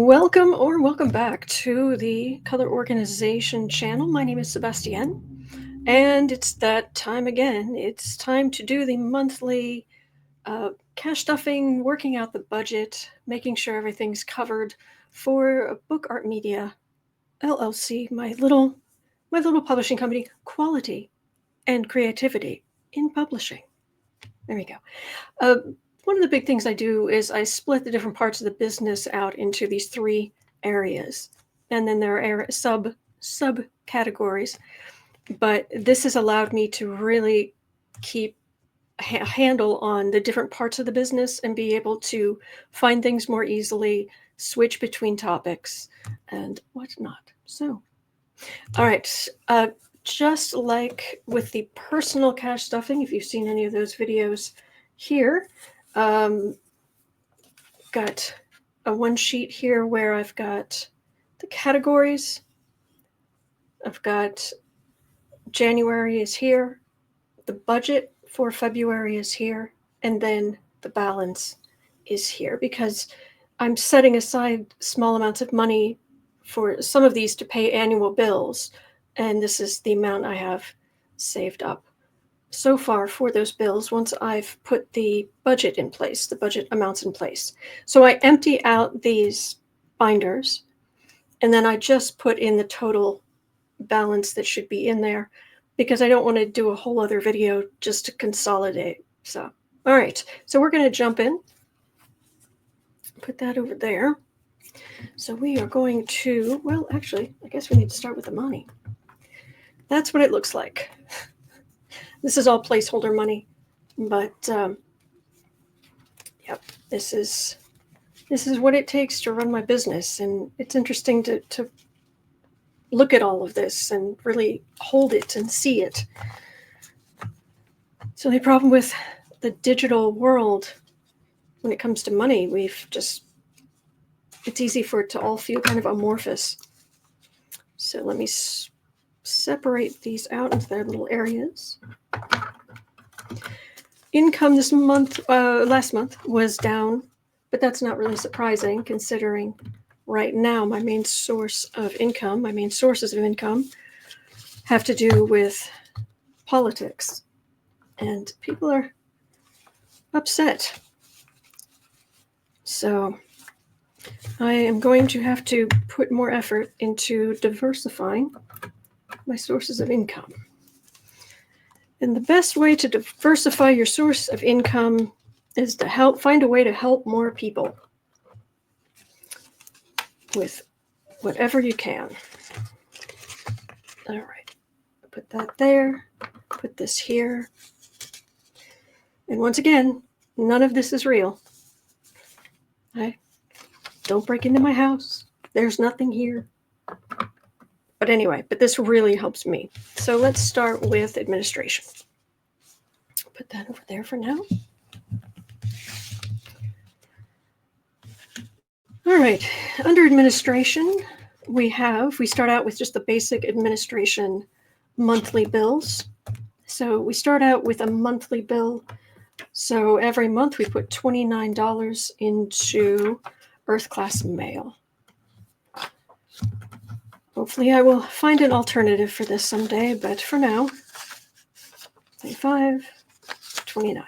Welcome back to the Color Organization channel. My name is Sebastian, and it's that time again. It's time to do the monthly cash stuffing, working out the budget, making sure everything's covered for Book Art Media LLC, my little publishing company, quality and creativity in publishing. There we go. One of the big things I do is I split the different parts of the business out into these three areas, and then there are subcategories. But this has allowed me to really keep a handle on the different parts of the business and be able to find things more easily, switch between topics, and whatnot. So, all right. Just like with the personal cash stuffing, if you've seen any of those videos here, got a one sheet here where I've got the categories. I've got January is here, the budget for February is here, and then the balance is here because I'm setting aside small amounts of money for some of these to pay annual bills, and this is the amount I have saved up so far for those bills once I've put the budget in place, the budget amounts in place. So I empty out these binders, and then I just put in the total balance that should be in there because I don't want to do a whole other video just to consolidate. So, all right, so we're going to jump in. Put that over there. So we are going to, well, actually, I guess we need to start with the money. That's what it looks like. This is all placeholder money, but yep, this is what it takes to run my business, and it's interesting to look at all of this and really hold it and see it. So the problem with the digital world when it comes to money, it's easy for it to all feel kind of amorphous. So let me separate these out into their little areas. Income this month, last month, was down, but that's not really surprising considering right now my main sources of income have to do with politics, and people are upset. So I am going to have to put more effort into diversifying my sources of income. And the best way to diversify your source of income is to find a way to help more people with whatever you can. All right, put that there, put this here. And once again, none of this is real. Don't break into my house. There's nothing here. But anyway, this really helps me. So let's start with administration. Put that over there for now. All right, under administration, we start out with just the basic administration monthly bills. So we start out with a monthly bill. So every month we put $29 into Earth Class Mail. Hopefully I will find an alternative for this someday, but for now, 25, 29.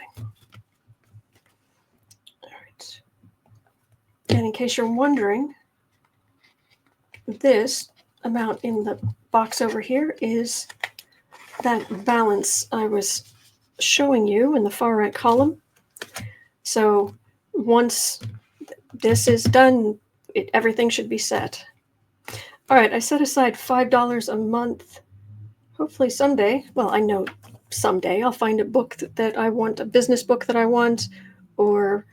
All right. And in case you're wondering, this amount in the box over here is that balance I was showing you in the far right column. So once this is done, everything should be set. All right, I set aside $5 a month. Hopefully someday, well, I know someday I'll find a book that I want, a business book that I want, or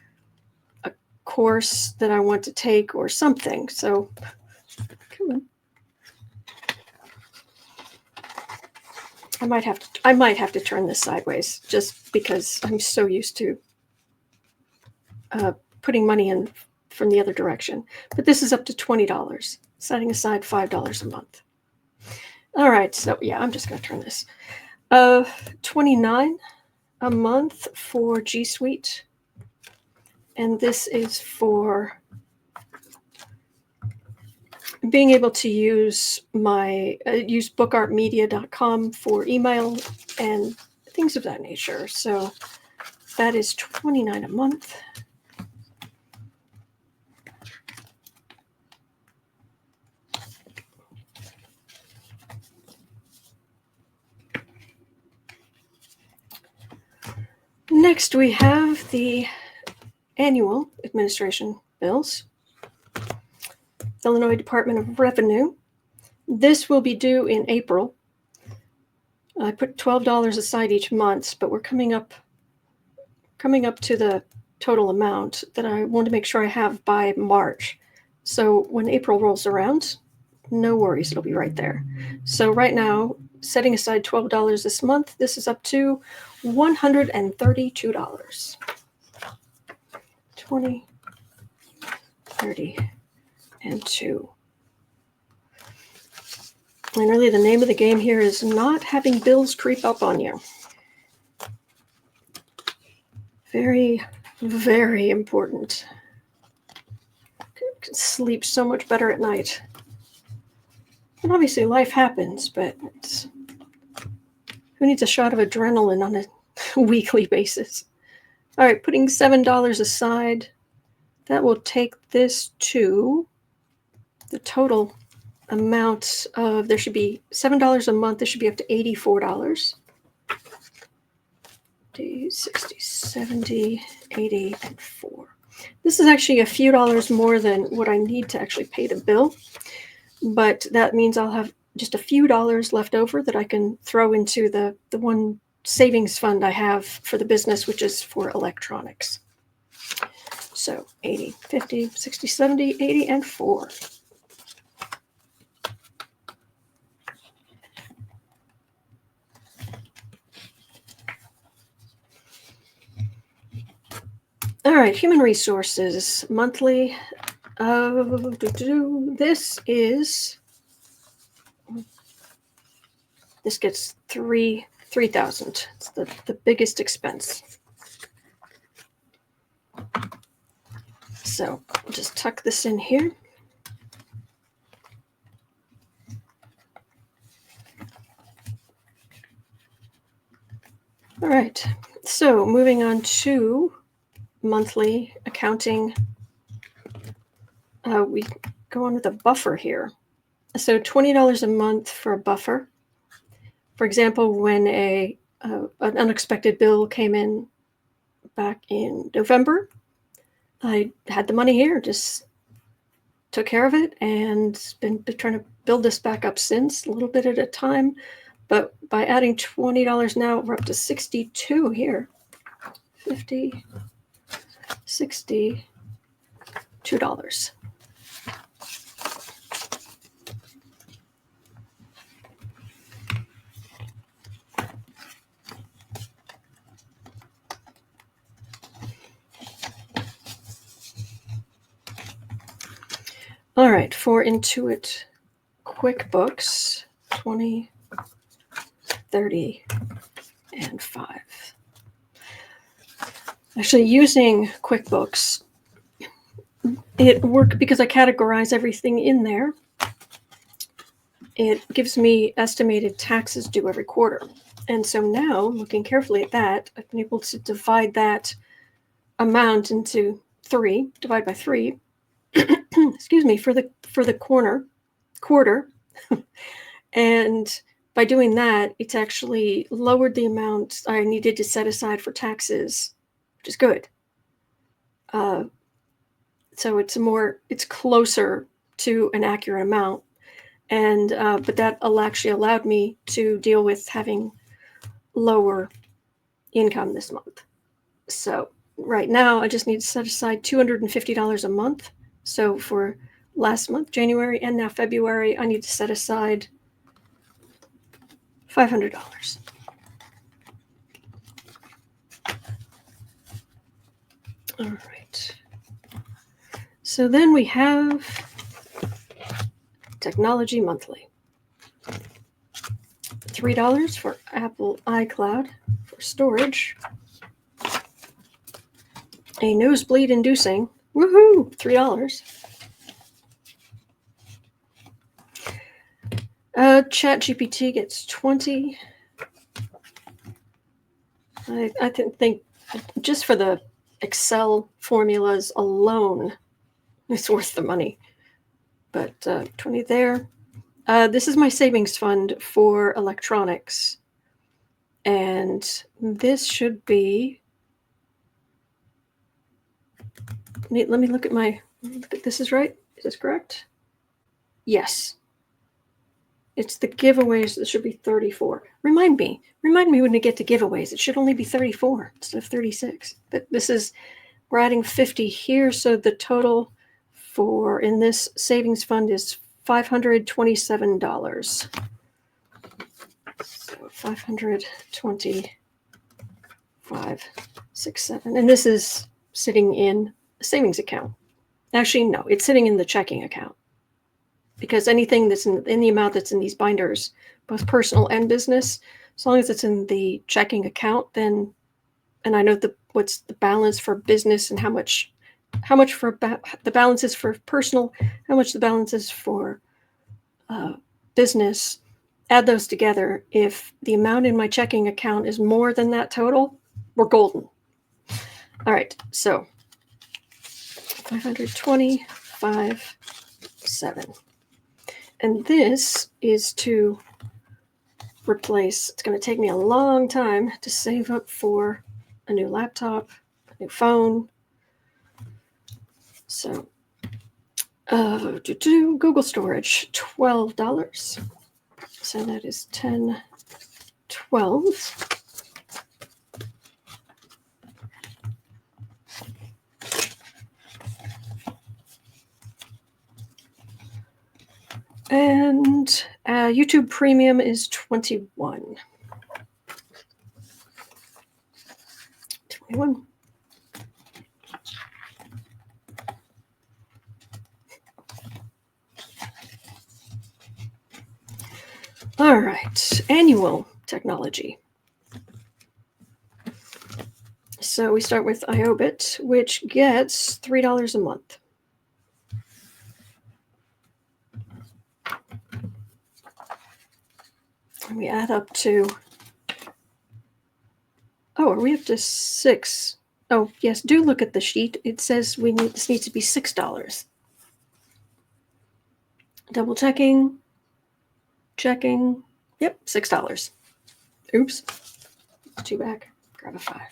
a course that I want to take, or something. So, come on. I might have to turn this sideways just because I'm so used to putting money in from the other direction. But this is up to $20, setting aside $5 a month. All right, so yeah, I'm just going to turn this. $29 a month for G Suite, and this is for being able to use my use bookartmedia.com for email and things of that nature. So that is $29 a month. Next, we have the annual administration bills. Illinois Department of Revenue. This will be due in April. I put $12 aside each month, but we're coming up to the total amount that I want to make sure I have by March. So when April rolls around, no worries, it'll be right there. So right now, setting aside $12 this month, this is up to $132. 20, 30, and 2. And really the name of the game here is not having bills creep up on you. Very, very important. Can sleep so much better at night. And obviously life happens, but who needs a shot of adrenaline on a weekly basis? All right, putting $7 aside, that will take this to the total amount of, there should be $7 a month. This should be up to $84. 60, 70, 80, and 4. This is actually a few dollars more than what I need to actually pay the bill, but that means I'll have just a few dollars left over that I can throw into the one savings fund I have for the business, which is for electronics. So 80, 50, 60, 70, 80, and 4. All right, human resources monthly. This gets $3,000. It's the biggest expense. So I'll just tuck this in here. All right, so moving on to monthly accounting. We go on with a buffer here. So $20 a month for a buffer. For example, when an unexpected bill came in back in November, I had the money here, just took care of it, and been trying to build this back up since, a little bit at a time. But by adding $20 now, we're up to $62 here. 50, 60, $2. All right, for Intuit QuickBooks, 20, 30, and 5. Actually, using QuickBooks, it worked because I categorize everything in there. It gives me estimated taxes due every quarter. And so now, looking carefully at that, I've been able to divide that amount into 3, divide by 3, excuse me, for the quarter. And by doing that, it's actually lowered the amount I needed to set aside for taxes, which is good. So it's closer to an accurate amount. And but that actually allowed me to deal with having lower income this month. So right now, I just need to set aside $250 a month. So for last month, January, and now February, I need to set aside $500. All right. So then we have Technology Monthly. $3 for Apple iCloud for storage. A nosebleed inducing, woohoo, $3. ChatGPT gets 20. I think just for the Excel formulas alone, it's worth the money. But 20 there. This is my savings fund for electronics. And this should be... Let me look at this is right? Is this correct? Yes. It's the giveaways that should be 34. Remind me when we get to giveaways. It should only be 34 instead of 36. But we're adding 50 here, so the total in this savings fund is $527. So 525.67, and this is sitting in a savings account. Actually, no, it's sitting in the checking account, because anything that's in the amount that's in these binders, both personal and business, as long as it's in the checking account, then, and I know what's the balance for business and how much for the balance is for personal, how much the balance is for business. Add those together. If the amount in my checking account is more than that total, we're golden. All right, so 525.7. And this is to replace, it's going to take me a long time to save up for a new laptop, a new phone. So, Google storage, $12. So that is 10, 12. And YouTube Premium is 21. 21. All right, annual technology. So we start with iObit, which gets $3 a month. And we add up to, are we up to 6? Oh, yes, do look at the sheet. It says this needs to be $6. Double checking. Yep, $6. Oops. 2 back. Grab a 5.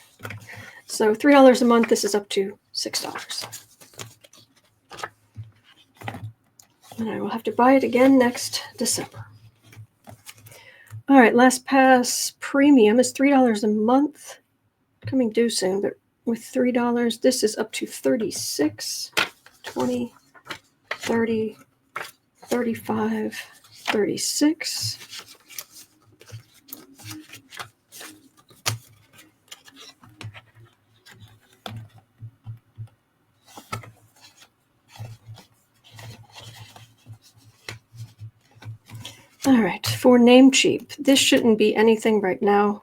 So $3 a month. This is up to $6. And I will have to buy it again next December. All right, LastPass Premium is $3 a month. Coming due soon, but with $3, this is up to 36, 20, 30, 35, 36. All right, for Namecheap, this shouldn't be anything right now.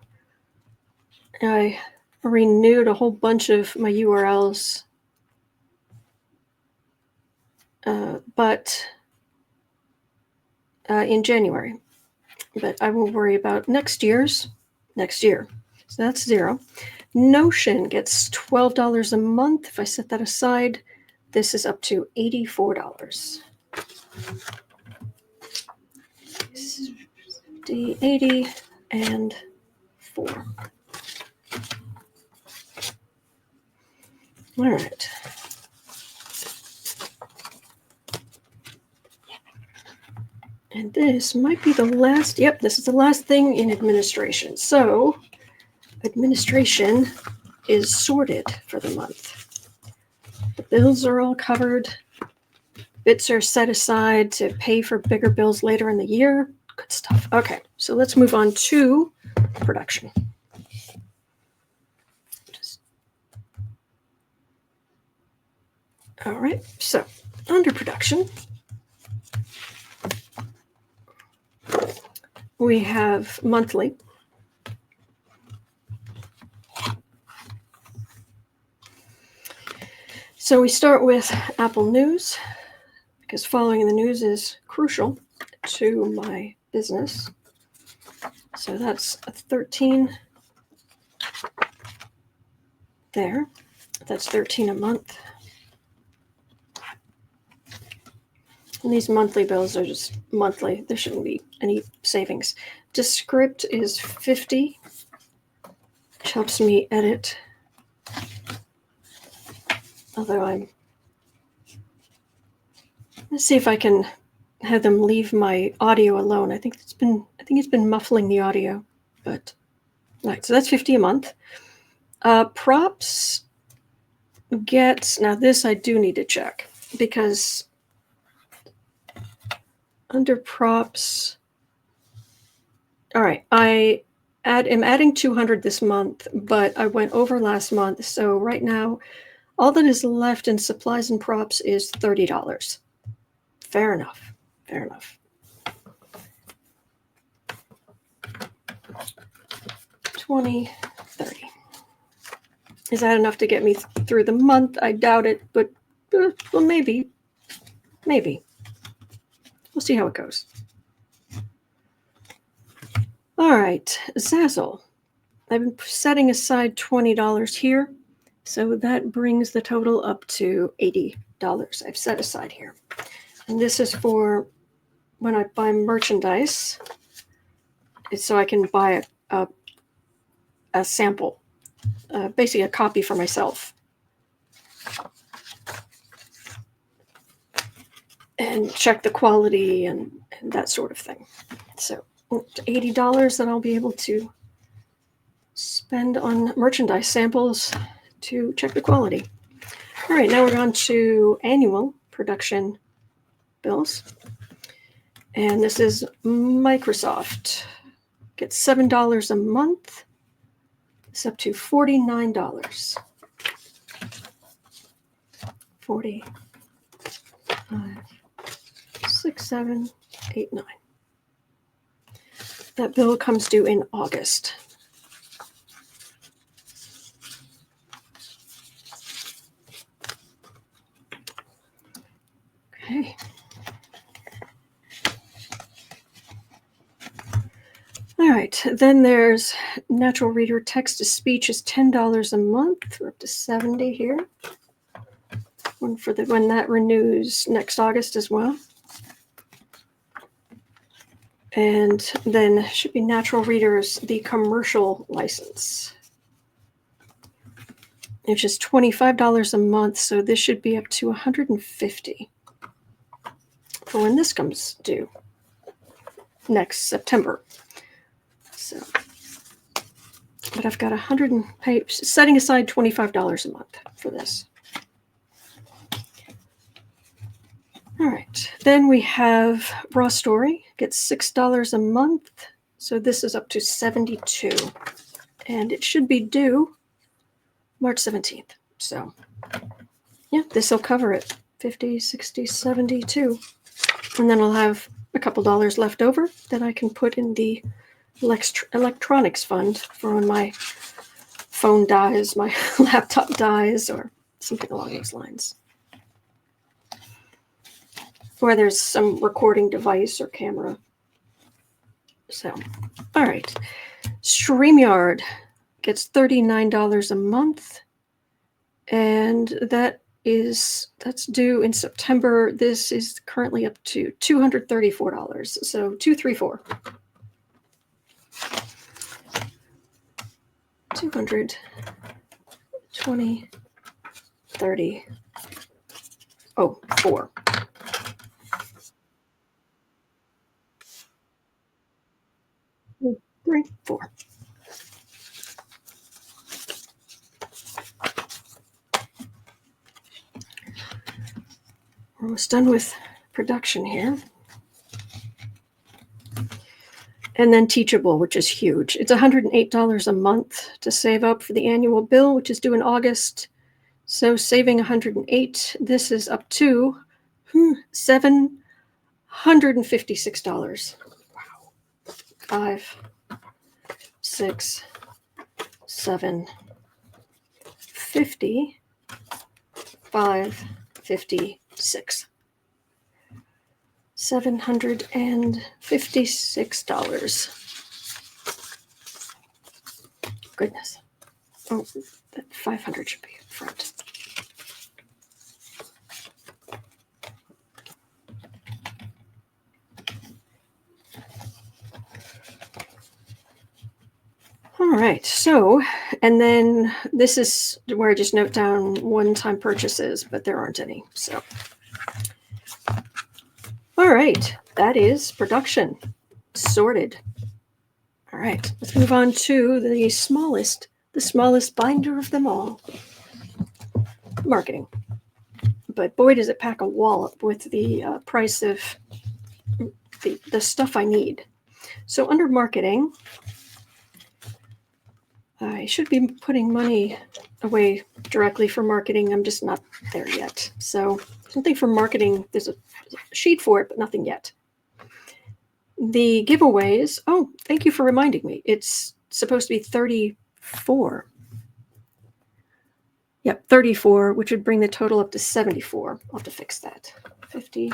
I renewed a whole bunch of my URLs, but in January. But I will worry about next year. So that's 0. Notion gets $12 a month. If I set that aside, this is up to $84. 80 and 4. All right. And this might be the last. Yep, this is the last thing in administration. So administration is sorted for the month. The bills are all covered. Bits are set aside to pay for bigger bills later in the year. Good stuff. Okay, so let's move on to production. All right, so under production, we have monthly. So we start with Apple News, because following the news is crucial to my business. So that's a 13 there. That's 13 a month. And these monthly bills are just monthly. There shouldn't be any savings. Descript is 50, which helps me edit. Although let's see if I can have them leave my audio alone. I think it's been muffling the audio, but right. So that's 50 a month. Props now this I do need to check because under props, all right, I am adding 200 this month, but I went over last month. So right now, all that is left in supplies and props is $30. Fair enough. 20, 30. Is that enough to get me through the month? I doubt it, but well, maybe. We'll see how it goes. All right, Zazzle. I've been setting aside $20 here, so that brings the total up to $80 I've set aside here. And this is for when I buy merchandise. It's so I can buy a sample, basically a copy for myself. And check the quality and that sort of thing. So $80 that I'll be able to spend on merchandise samples to check the quality. All right, now we're on to annual production bills. And this is Microsoft. Gets $7 a month. It's up to $49. 40, 5, 6, 7, 8, 9. That bill comes due in August. Okay. All right, then there's natural reader text to speech is $10 a month. We're up to 70 here. When that renews next August as well. And then should be natural readers, the commercial license, which is $25 a month. So this should be up to $150 for when this comes due next September. So, but I've got setting aside $25 a month for this. All right, then we have Raw Story, gets $6 a month. So this is up to 72, and it should be due March 17th. So yeah, this will cover it, 50, 60, 72. And then I'll have a couple dollars left over that I can put in the electronics fund for when my phone dies, my laptop dies, or something along those lines. Or there's some recording device or camera. So, all right. StreamYard gets $39 a month. And that's due in September. This is currently up to $234. So 234. 200, 20, 30, 4. 3, 4. We're almost done with production here. And then Teachable, which is huge. It's $108 a month to save up for the annual bill, which is due in August. So saving $108, this is up to $756. Wow. 5, 6, 7, 50, 5, 56. $756. Goodness. Oh, that 500 should be up front. All right, so, and then this is where I just note down one-time purchases, but there aren't any, so. All right, that is production sorted. All right, let's move on to the smallest binder of them all, marketing. But boy, does it pack a wallop with the price of the stuff I need. So under marketing, I should be putting money away directly for marketing. I'm just not there yet. So something for marketing, there's a sheet for it, but nothing yet. The giveaways, oh, thank you for reminding me. It's supposed to be 34. Yep, 34, which would bring the total up to 74. I'll have to fix that. 50,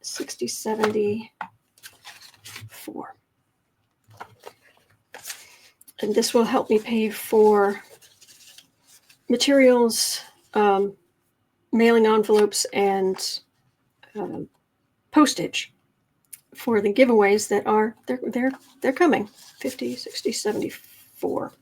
60, 74. And this will help me pay for materials, mailing envelopes, and postage for the giveaways that are they're coming. 50, 60, 74.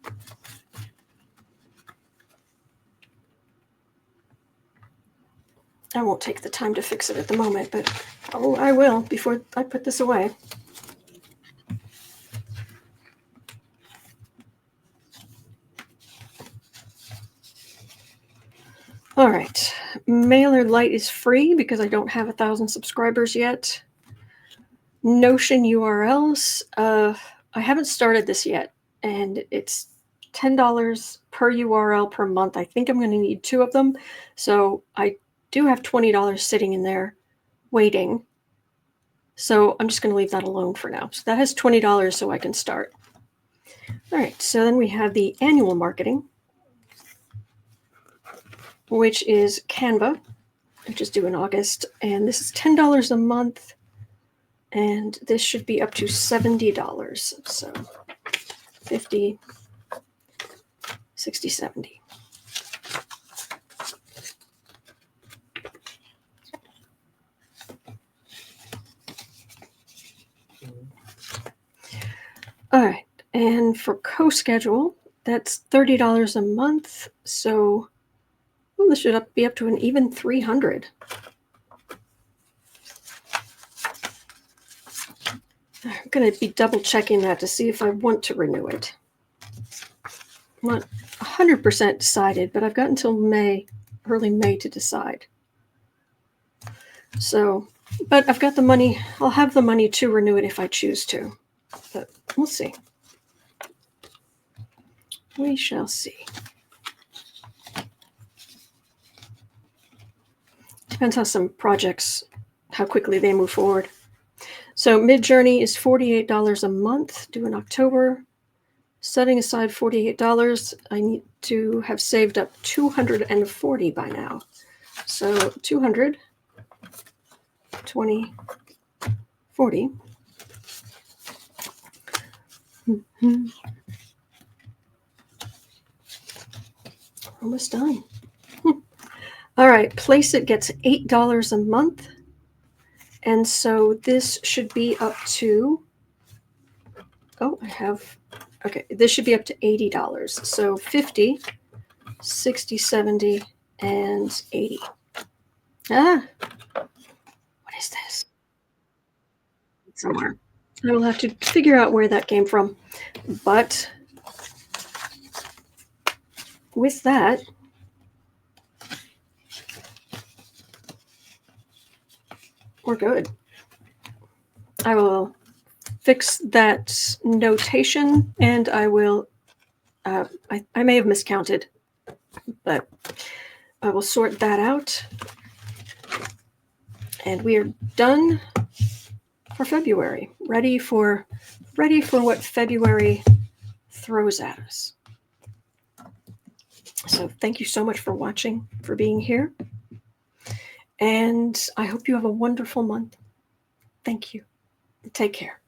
I won't take the time to fix it at the moment, but oh, I will before I put this away. All right, MailerLite is free because I don't have 1,000 subscribers yet. Notion URLs, I haven't started this yet, and it's $10 per URL per month. I think I'm going to need 2 of them, so I do have $20 sitting in there waiting. So I'm just going to leave that alone for now. So that has $20 so I can start. All right, so then we have the annual marketing, which is Canva, which is due in August. And this is $10 a month. And this should be up to $70. So 50, 60, 70. All right, and for co-schedule, that's $30 a month. So this should be up to an even 300. I'm going to be double checking that to see if I want to renew it. I'm not 100% decided, but I've got until May, early May to decide. So, but I've got the money. I'll have the money to renew it if I choose to. But we'll see. We shall see. Depends how some projects, how quickly they move forward. So Midjourney is $48 a month, due in October. Setting aside $48, I need to have saved up $240 by now. So 200, 20, 40. Almost done. All right, Placeit gets $8 a month. And so this should be up to, this should be up to $80. So 50, 60, 70, and 80. What is this? Somewhere. I will have to figure out where that came from. But with that, we're good. I will fix that notation, and I will, I may have miscounted, but I will sort that out. And we are done for February, ready for what February throws at us. So thank you so much for watching, for being here. And I hope you have a wonderful month. Thank you. Take care.